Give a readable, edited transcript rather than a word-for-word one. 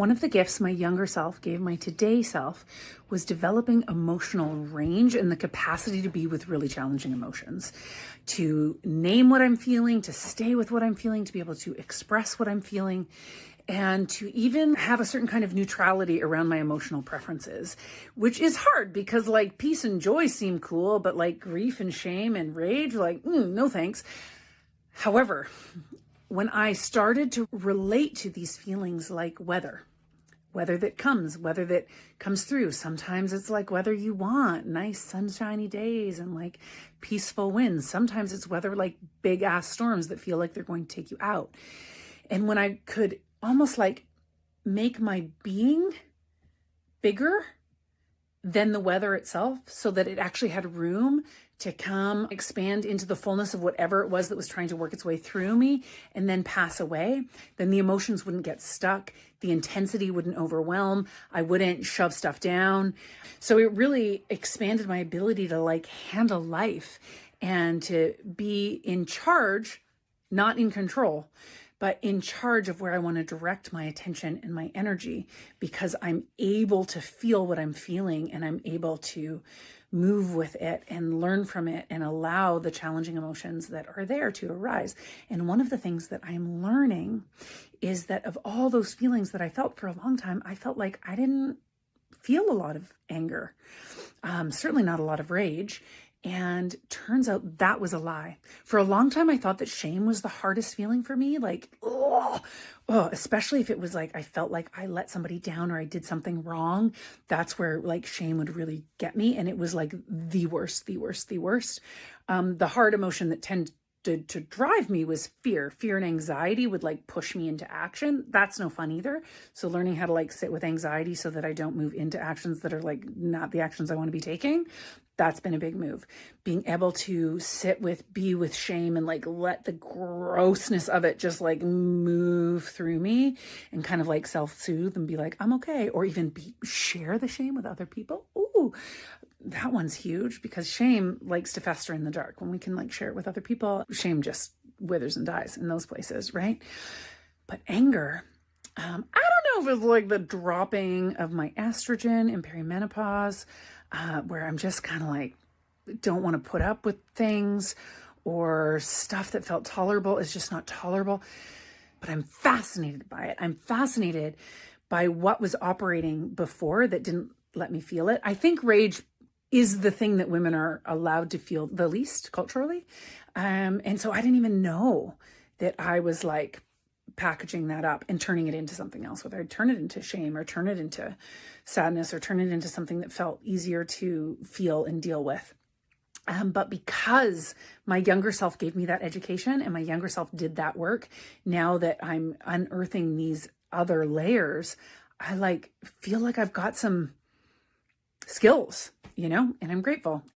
One of the gifts my younger self gave my today self was developing emotional range and the capacity to be with really challenging emotions, to name what I'm feeling, to stay with what I'm feeling, to be able to express what I'm feeling, and to even have a certain kind of neutrality around my emotional preferences, which is hard because like peace and joy seem cool, but like grief and shame and rage, like, no thanks. However, when I started to relate to these feelings like weather that comes through. Sometimes it's like weather you want, nice sunshiny days and like peaceful winds. Sometimes it's weather like big ass storms that feel like they're going to take you out. And when I could almost like make my being bigger than the weather itself, so that it actually had room to come expand into the fullness of whatever it was that was trying to work its way through me and then pass away, then the emotions wouldn't get stuck. The intensity wouldn't overwhelm. I wouldn't shove stuff down. So it really expanded my ability to like handle life and to be in charge, not in control, but in charge of where I want to direct my attention and my energy, because I'm able to feel what I'm feeling and I'm able to move with it and learn from it and allow the challenging emotions that are there to arise. And one of the things that I'm learning is that of all those feelings that I felt for a long time, I felt like I didn't feel a lot of anger, certainly not a lot of rage. And turns out that was a lie. For a long time, I thought that shame was the hardest feeling for me. Like, especially if it was like, I felt like I let somebody down or I did something wrong. That's where like shame would really get me. And it was like the worst. The hard emotion that tended to drive me was fear and anxiety would like push me into action. That's no fun either. So learning how to like sit with anxiety so that I don't move into actions that are like not the actions I want to be taking. That's been a big move. Being able to be with shame and like let the grossness of it just like move through me and kind of like self-soothe and be like, I'm okay. Or even share the shame with other people. Ooh, that one's huge because shame likes to fester in the dark. When we can like share it with other people, shame just withers and dies in those places, right? But anger, I don't know if it's like the dropping of my estrogen in perimenopause, where I'm just kind of like, don't want to put up with things, or stuff that felt tolerable is just not tolerable. But I'm fascinated by it. I'm fascinated by what was operating before that didn't let me feel it. I think rage is the thing that women are allowed to feel the least culturally. And so I didn't even know that I was like packaging that up and turning it into something else, whether I'd turn it into shame or turn it into sadness or turn it into something that felt easier to feel and deal with. But because my younger self gave me that education and my younger self did that work, now that I'm unearthing these other layers, I like feel like I've got some skills, and I'm grateful.